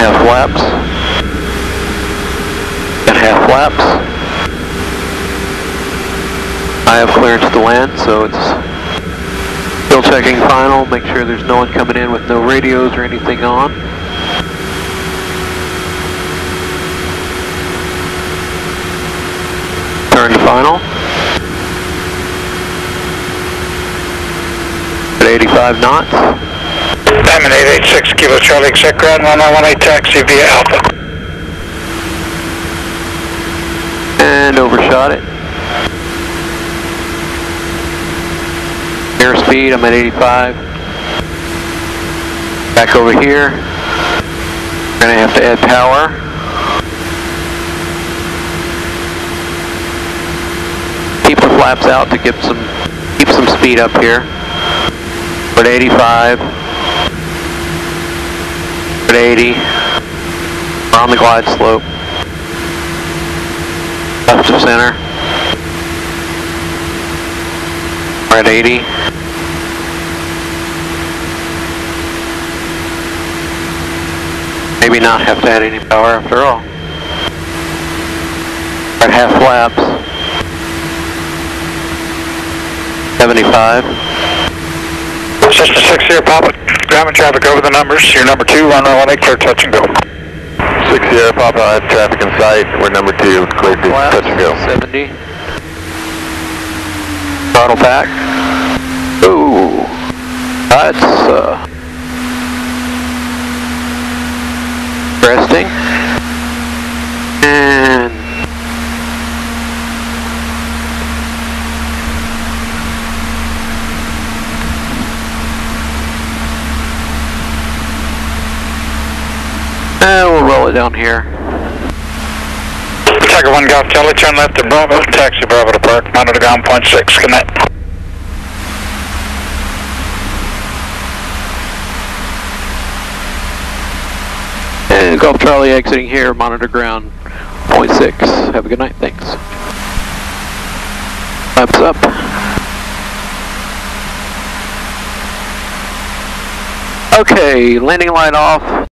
half flaps. Got half flaps. I have clearance to land, so it's still checking final. Make sure there's no one coming in with no radios or anything on. Turn to final. At 85 knots. Diamond 886 Kilo Charlie, exec ground 1918 taxi via Alpha. And overshot it. Airspeed, I'm at 85. Back over here. Gonna have to add power. Keep the flaps out to keep some speed up here. We're at 85. We're at 80. We're on the glide slope. Left of center. We're at 80. Maybe not have to add any power after all. We're at half flaps. 75. Cessna 60 Papa, ground traffic over the numbers. You're number 2, runway 18, clear touch and go. 60 Papa, I have traffic in sight. We're number 2, clear to touch and go. 70. Throttle back. Ooh, that's interesting. And we'll roll it down here. Tiger 1 Golf Charlie, turn left to Bravo, taxi Bravo to park, monitor ground point 6, connect. And Golf Charlie exiting here, monitor ground point 6. Have a good night, thanks. Flaps up. Okay, landing light off.